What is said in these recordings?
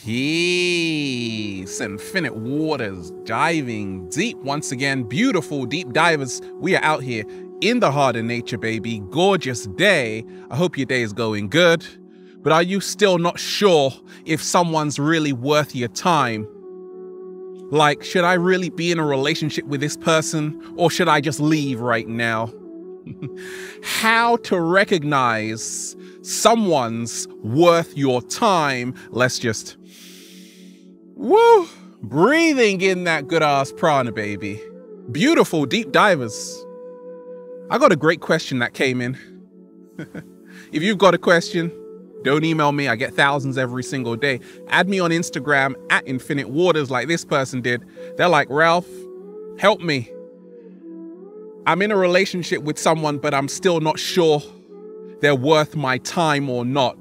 Peace, infinite waters, diving deep once again. Beautiful deep divers. We are out here in the heart of nature, baby. Gorgeous day. I hope your day is going good. But are you still not sure if someone's really worth your time? Like, should I really be in a relationship with this person, or should I just leave right now? How to recognize someone's worth your time. Let's just breathing in that good ass prana, baby. Beautiful deep divers. I got a great question that came in. If you've got a question, don't email me. I get thousands every single day. Add me on Instagram at Infinite Waters like this person did. They're like, Ralph, help me. I'm in a relationship with someone, but I'm still not sure they're worth my time or not.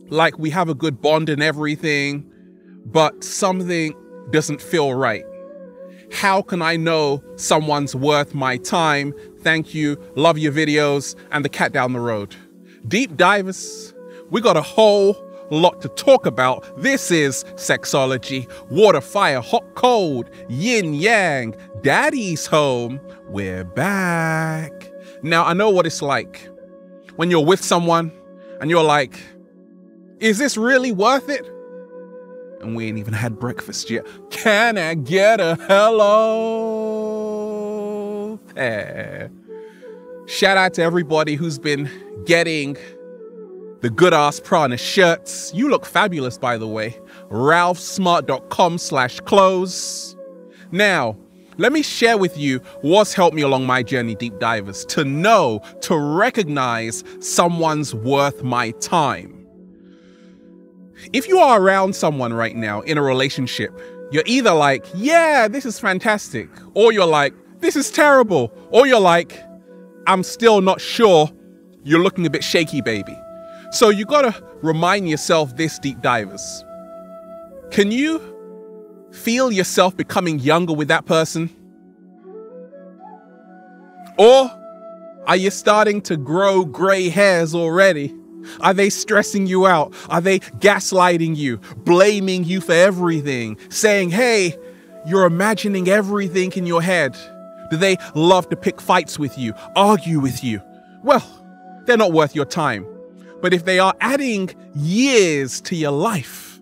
Like, we have a good bond and everything, but something doesn't feel right. How can I know someone's worth my time? Thank you. Love your videos. And the cat down the road. Deep divers, we got a whole lot to talk about. This is sexology, water, fire, hot, cold, yin, yang, daddy's home. We're back. Now, I know what it's like when you're with someone and you're like, is this really worth it? And we ain't even had breakfast yet. Can I get a hello there? Shout out to everybody who's been getting the good ass prana shirts. You look fabulous, by the way. ralphsmart.com/clothes. Now, let me share with you what's helped me along my journey, deep divers, to know, to recognize someone's worth my time. If you are around someone right now in a relationship, you're either like, yeah, this is fantastic, or you're like, this is terrible, or you're like, I'm still not sure, you're looking a bit shaky, baby. So you gotta remind yourself this, deep divers. Can you feel yourself becoming younger with that person? Or are you starting to grow gray hairs already? Are they stressing you out? Are they gaslighting you, blaming you for everything, saying, hey, you're imagining everything in your head? Do they love to pick fights with you, argue with you? Well, they're not worth your time. But if they are adding years to your life,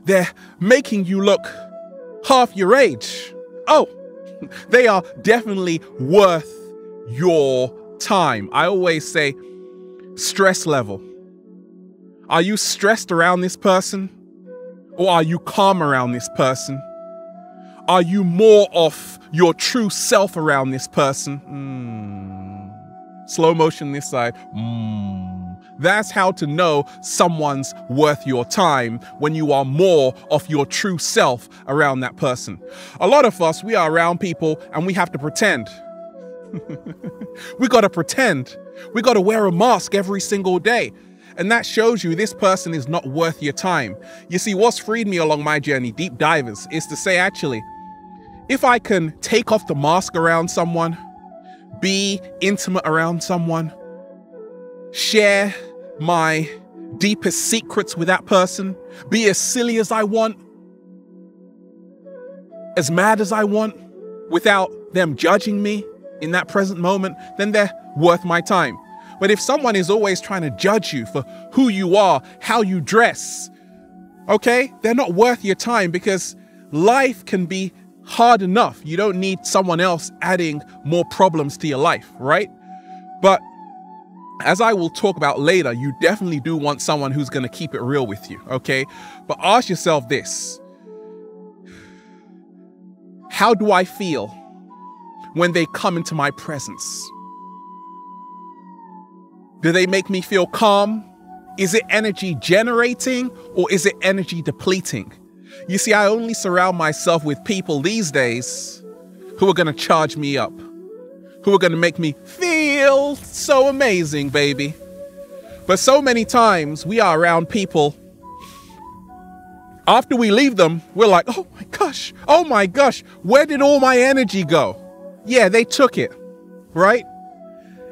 they're making you look half your age. Oh, they are definitely worth your time. I always say, stress level. Are you stressed around this person? Or are you calm around this person? Are you more of your true self around this person? Slow motion this side. That's how to know someone's worth your time, when you are more of your true self around that person. A lot of us, we are around people and we have to pretend. We got to pretend. We got to wear a mask every single day. And that shows you this person is not worth your time. You see, what's freed me along my journey, deep divers, is to say, actually, if I can take off the mask around someone, be intimate around someone, share my deepest secrets with that person, be as silly as I want, as mad as I want, without them judging me in that present moment, then they're worth my time. But if someone is always trying to judge you for who you are, how you dress, okay, they're not worth your time, because life can be hard enough. You don't need someone else adding more problems to your life, right? But as I will talk about later, you definitely do want someone who's going to keep it real with you, okay? But ask yourself this. How do I feel when they come into my presence? Do they make me feel calm? Is it energy generating, or is it energy depleting? You see, I only surround myself with people these days who are going to charge me up, who are going to make me feel so amazing, baby. But so many times we are around people, after we leave them, we're like, oh my gosh, where did all my energy go? Yeah, they took it, right?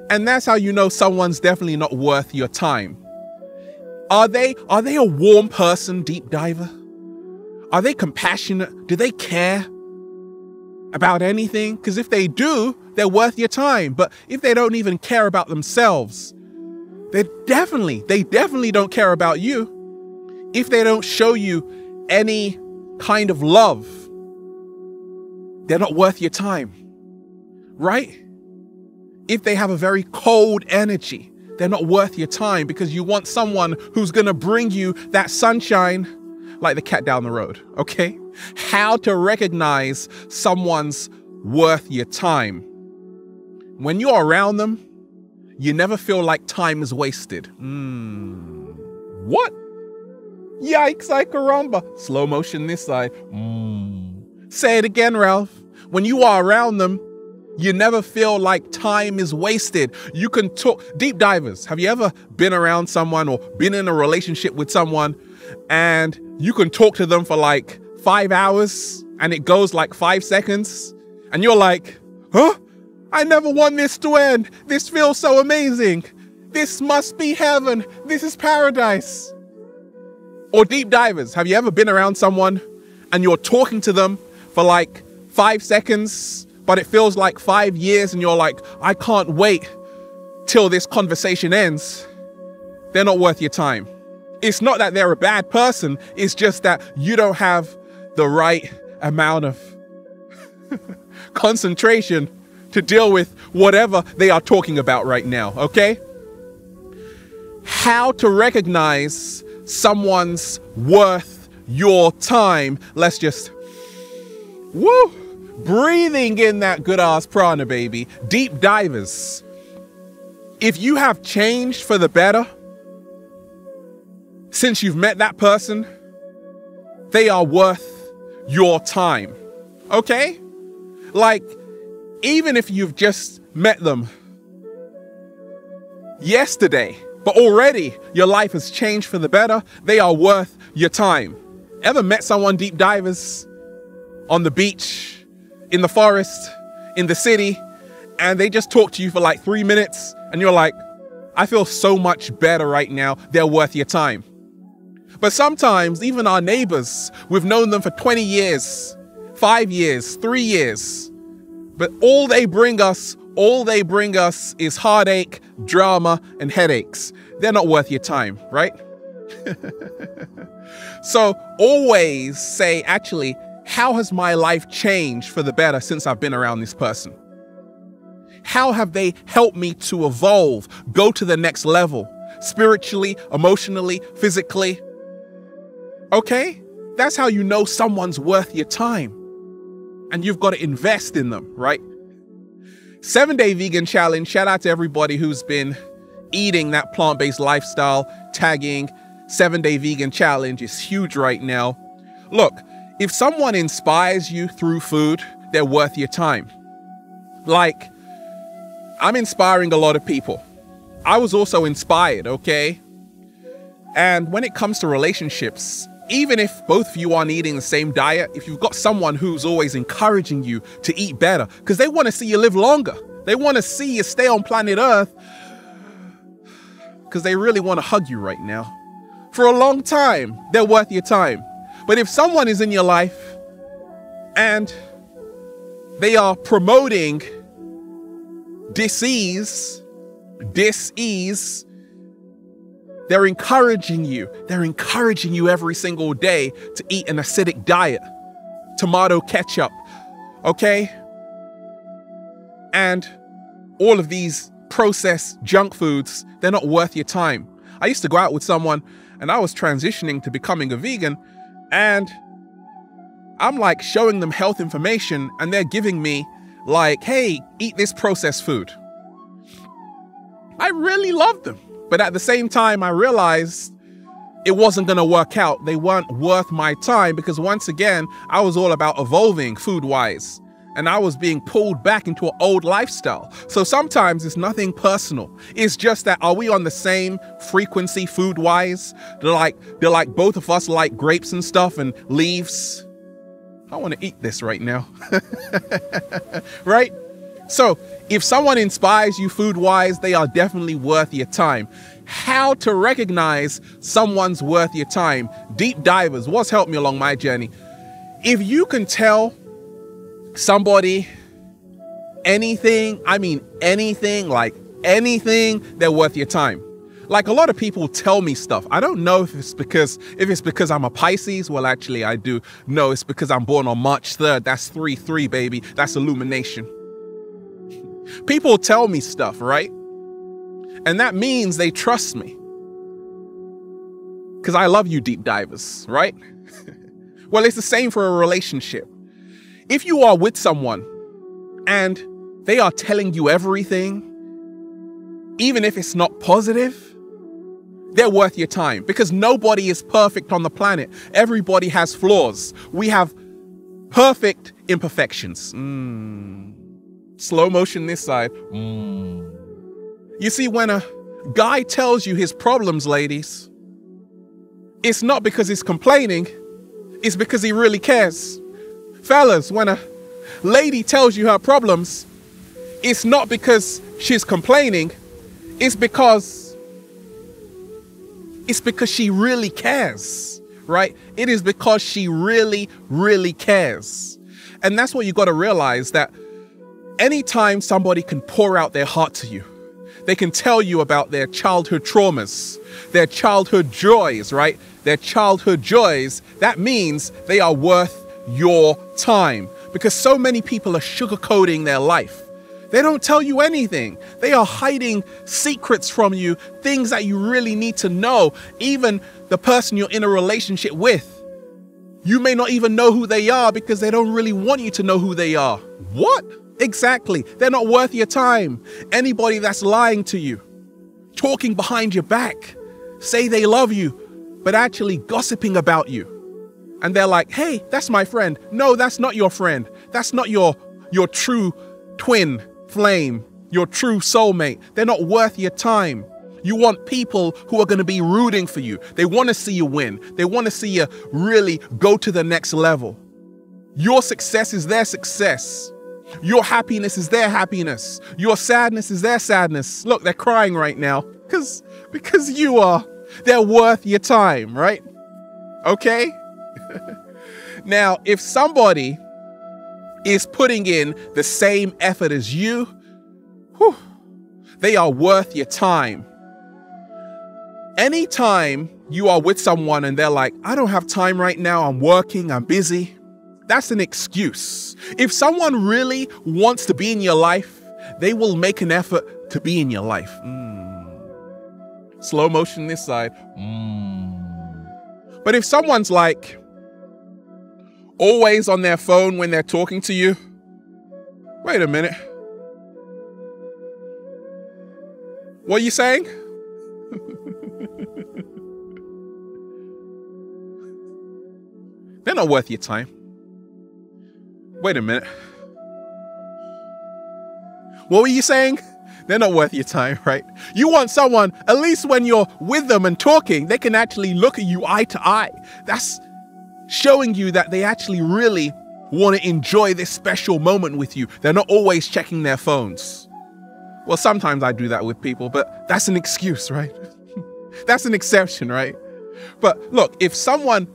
And that's how you know someone's definitely not worth your time. Are they a warm person, deep diver? Are they compassionate? Do they care about anything? Because if they do, they're worth your time. But if they don't even care about themselves, they definitely don't care about you. If they don't show you any kind of love, they're not worth your time, right? If they have a very cold energy, they're not worth your time, because you want someone who's going to bring you that sunshine, like the cat down the road, okay? How to recognize someone's worth your time. When you're around them, you never feel like time is wasted. What? Yikes, I caramba. Slow motion this side. Say it again, Ralph. When you are around them, you never feel like time is wasted. You can talk. Deep divers, have you ever been around someone or been in a relationship with someone and you can talk to them for like 5 hours and it goes like 5 seconds and you're like, huh? I never want this to end. This feels so amazing. This must be heaven. This is paradise. Or deep divers, have you ever been around someone and you're talking to them for like 5 seconds, but it feels like 5 years and you're like, I can't wait till this conversation ends? They're not worth your time. It's not that they're a bad person. It's just that you don't have the right amount of concentration to deal with whatever they are talking about right now, okay? How to recognize someone's worth your time. Let's just, breathing in that good ass prana, baby. Deep divers. If you have changed for the better since you've met that person, they are worth your time, okay? Like, even if you've just met them yesterday, but already your life has changed for the better, they are worth your time. Ever met someone, deep divers, on the beach, in the forest, in the city, and they just talk to you for like 3 minutes and you're like, I feel so much better right now, they're worth your time. But sometimes even our neighbors, we've known them for 20 years, 5 years, 3 years, but all they bring us is heartache, drama, and headaches. They're not worth your time, right? So always say, actually, how has my life changed for the better since I've been around this person? How have they helped me to evolve, go to the next level, spiritually, emotionally, physically? Okay? That's how you know someone's worth your time. And you've got to invest in them, right? 7-day vegan challenge. Shout out to everybody who's been eating that plant-based lifestyle. Tagging 7-day vegan challenge is huge right now. Look, if someone inspires you through food, they're worth your time. Like, I'm inspiring a lot of people. I was also inspired, okay? And when it comes to relationships, even if both of you aren't eating the same diet, if you've got someone who's always encouraging you to eat better, because they want to see you live longer. They want to see you stay on planet Earth because they really want to hug you right now. For a long time, they're worth your time. But if someone is in your life and they are promoting dis-ease, they're encouraging you every single day to eat an acidic diet, tomato ketchup, okay? And all of these processed junk foods, they're not worth your time. I used to go out with someone and I was transitioning to becoming a vegan, and I'm like showing them health information and they're giving me like, hey, eat this processed food. I really loved them. But at the same time, I realized it wasn't going to work out. They weren't worth my time because once again, I was all about evolving food-wise. And I was being pulled back into an old lifestyle. So sometimes it's nothing personal. It's just that, are we on the same frequency food-wise? They're like both of us like grapes and stuff and leaves. I want to eat this right now. Right? So if someone inspires you food-wise, they are definitely worth your time. How to recognize someone's worth your time. Deep divers, what's helped me along my journey? If you can tell somebody anything, I mean anything, like anything, they're worth your time. Like a lot of people tell me stuff. I don't know if it's because I'm a Pisces. Well, actually I do. No, it's because I'm born on March 3rd. That's 3/3, baby. That's illumination. People tell me stuff, right? And that means they trust me. Because I love you, deep divers, right? Well, it's the same for a relationship. If you are with someone and they are telling you everything, even if it's not positive, they're worth your time, because nobody is perfect on the planet. Everybody has flaws. We have perfect imperfections. Slow motion this side. You see, when a guy tells you his problems, ladies, it's not because he's complaining, it's because he really cares. Fellas, when a lady tells you her problems, it's not because she's complaining, it's because she really cares, right? It is because she really, really cares. And that's what you got to realize, that anytime somebody can pour out their heart to you, they can tell you about their childhood traumas, their childhood joys, right? Their childhood joys, that means they are worth your time. Because so many people are sugarcoating their life. They don't tell you anything. They are hiding secrets from you, things that you really need to know. Even the person you're in a relationship with, you may not even know who they are because they don't really want you to know who they are. What? Exactly. They're not worth your time. Anybody that's lying to you, talking behind your back, say they love you, but actually gossiping about you. And they're like, hey, that's my friend. No, that's not your friend. That's not your true twin flame, your true soulmate. They're not worth your time. You want people who are going to be rooting for you. They want to see you win. They want to see you really go to the next level. Your success is their success. Your happiness is their happiness. Your sadness is their sadness. Look, they're crying right now because they're worth your time, right? Okay? Now, if somebody is putting in the same effort as you, they are worth your time. Anytime you are with someone and they're like, I don't have time right now, I'm working, I'm busy, that's an excuse. If someone really wants to be in your life, they will make an effort to be in your life. Slow motion this side. But if someone's like, always on their phone when they're talking to you, wait a minute. What are you saying? They're not worth your time. Wait a minute. What were you saying? They're not worth your time, right? You want someone, at least when you're with them and talking, they can actually look at you eye to eye. That's showing you that they actually really want to enjoy this special moment with you. They're not always checking their phones. Well, sometimes I do that with people, but that's an excuse, right? That's an exception, right? But look, if someone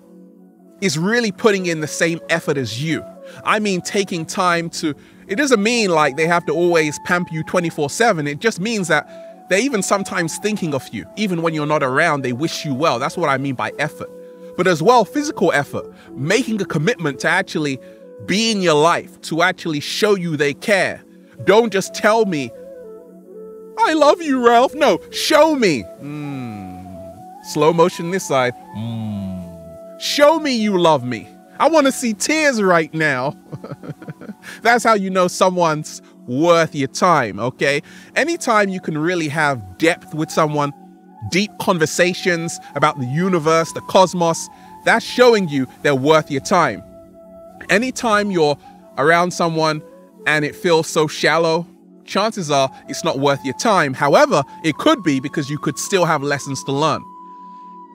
is really putting in the same effort as you, I mean taking time to, it doesn't mean like they have to always pamper you 24/7. It just means that they're even sometimes thinking of you. Even when you're not around, they wish you well. That's what I mean by effort. But as well, physical effort, making a commitment to actually be in your life, to actually show you they care. Don't just tell me, I love you, Ralph. No, show me. Slow motion this side. Show me you love me. I want to see tears right now. That's how you know someone's worth your time, okay? Anytime you can really have depth with someone, deep conversations about the universe, the cosmos, that's showing you they're worth your time. Anytime you're around someone and it feels so shallow, chances are it's not worth your time. However, it could be, because you could still have lessons to learn.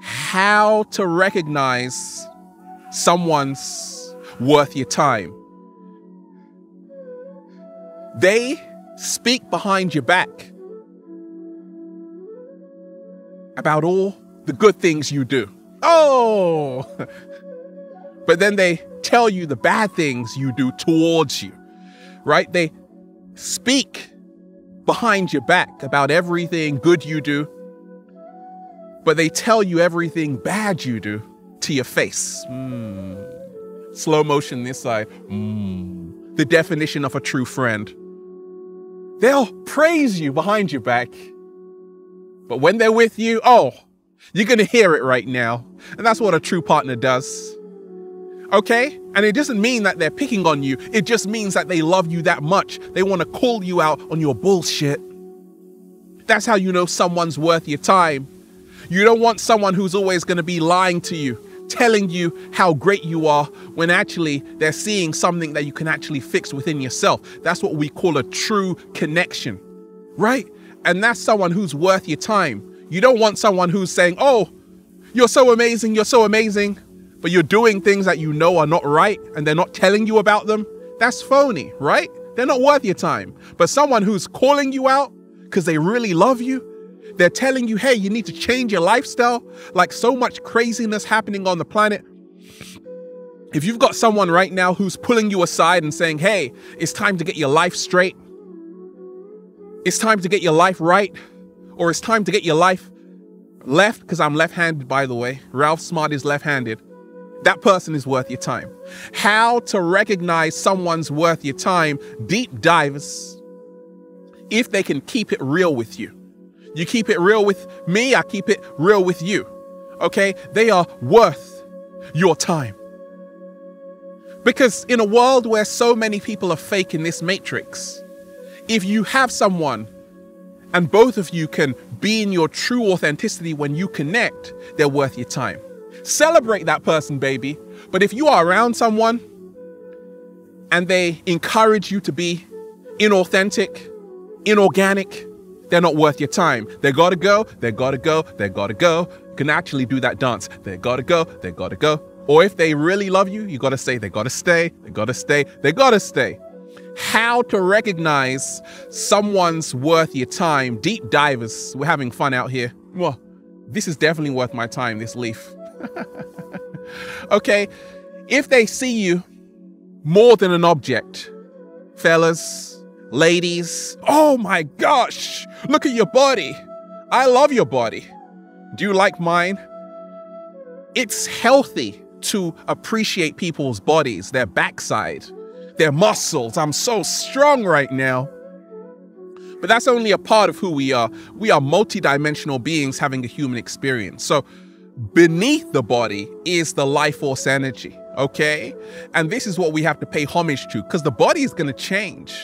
How to recognize someone's worth your time. They speak behind your back. about all the good things you do. Oh, but then they tell you the bad things you do towards you, right? They speak behind your back about everything good you do, but they tell you everything bad you do to your face. Slow motion this side. The definition of a true friend. They'll praise you behind your back, but when they're with you, oh, you're going to hear it right now. And that's what a true partner does. Okay? And it doesn't mean that they're picking on you. It just means that they love you that much. They want to call you out on your bullshit. That's how you know someone's worth your time. You don't want someone who's always going to be lying to you, telling you how great you are, when actually they're seeing something that you can actually fix within yourself. That's what we call a true connection, right? And that's someone who's worth your time. You don't want someone who's saying, oh, you're so amazing, but you're doing things that you know are not right and they're not telling you about them. That's phony, right? They're not worth your time. But someone who's calling you out because they really love you, they're telling you, hey, you need to change your lifestyle. Like so much craziness happening on the planet. If you've got someone right now who's pulling you aside and saying, hey, it's time to get your life straight. It's time to get your life right. Or it's time to get your life left, because I'm left-handed, by the way. Ralph Smart is left-handed. That person is worth your time. How to recognize someone's worth your time? Deep divers, if they can keep it real with you. You keep it real with me, I keep it real with you. Okay? They are worth your time. Because in a world where so many people are fake in this matrix, if you have someone and both of you can be in your true authenticity when you connect, they're worth your time. Celebrate that person, baby. But if you are around someone and they encourage you to be inauthentic, inorganic, they're not worth your time. They gotta go, they gotta go, they gotta go. You can actually do that dance. They gotta go, they gotta go. Or if they really love you, you gotta say they gotta stay, they gotta stay, they gotta stay. How to recognize someone's worth your time. Deep divers, we're having fun out here. Well, this is definitely worth my time, this leaf. Okay, if they see you more than an object, fellas, ladies, oh my gosh, look at your body. I love your body. Do you like mine? It's healthy to appreciate people's bodies, their backside, their muscles. I'm so strong right now. But that's only a part of who we are. We are multidimensional beings having a human experience. So beneath the body is the life force energy, okay? And this is what we have to pay homage to, because the body is going to change.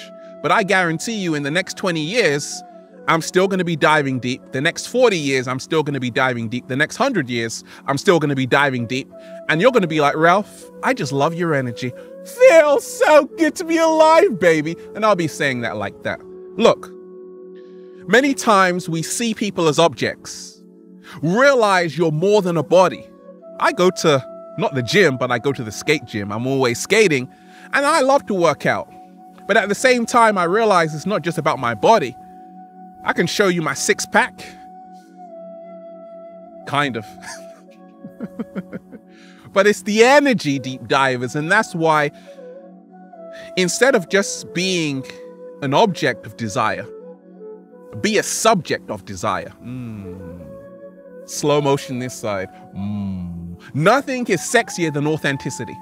But I guarantee you in the next 20 years, I'm still going to be diving deep. The next 40 years, I'm still going to be diving deep. The next 100 years, I'm still going to be diving deep. And you're going to be like, Ralph, I just love your energy. Feels so good to be alive, baby. And I'll be saying that like that. Look, many times we see people as objects. Realize you're more than a body. I go to, not the gym, but I go to the skate gym. I'm always skating and I love to work out. But at the same time, I realize it's not just about my body. I can show you my six-pack. Kind of. But it's the energy, deep divers. And that's why instead of just being an object of desire, be a subject of desire. Slow motion this side. Nothing is sexier than authenticity.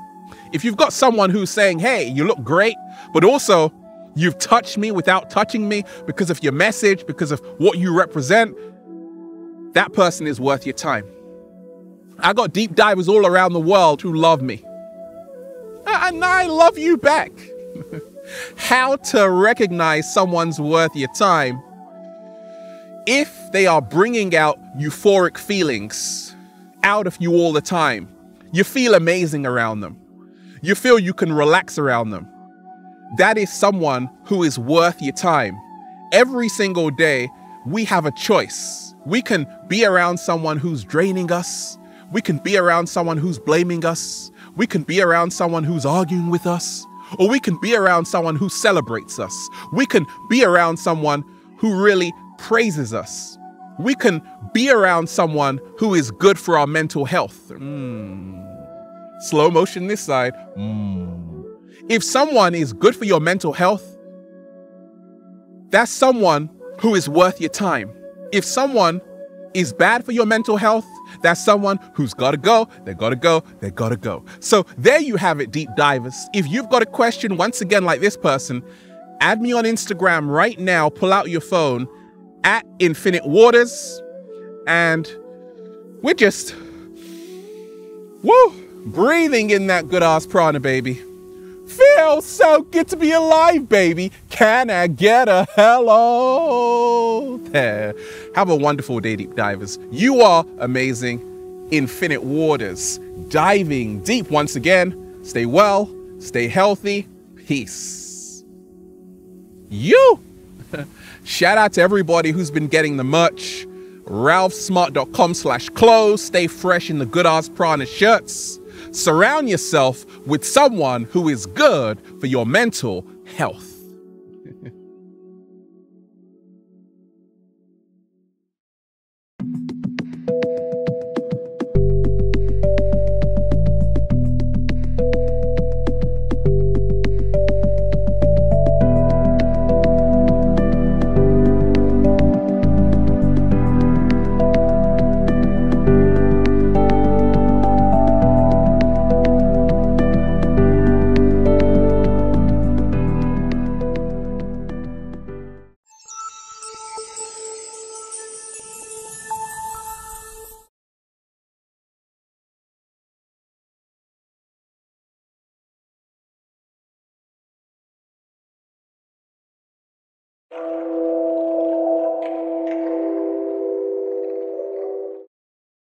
If you've got someone who's saying, hey, you look great, but also you've touched me without touching me because of your message, because of what you represent, that person is worth your time. I got deep divers all around the world who love me. And I love you back. How to recognize someone's worth your time? If they are bringing out euphoric feelings out of you all the time, you feel amazing around them. You feel you can relax around them. That is someone who is worth your time. Every single day, we have a choice. We can be around someone who's draining us. We can be around someone who's blaming us. We can be around someone who's arguing with us. Or we can be around someone who celebrates us. We can be around someone who really praises us. we can be around someone who is good for our mental health. Slow motion this side. If someone is good for your mental health, that's someone who is worth your time. If someone is bad for your mental health, that's someone who's gotta go, they gotta go, they gotta go. So there you have it, deep divers. If you've got a question, once again, like this person, add me on Instagram right now, pull out your phone, at Infinite Waters, and we're just, breathing in that good ass prana, baby. Feels so good to be alive, baby. Can I get a hello there? Have a wonderful day, deep divers. You are amazing. Infinite Waters, diving deep once again. Stay well, stay healthy. Peace. Shout out to everybody who's been getting the merch. ralphsmart.com/clothes. Stay fresh in the good ass prana shirts. Surround yourself with someone who is good for your mental health.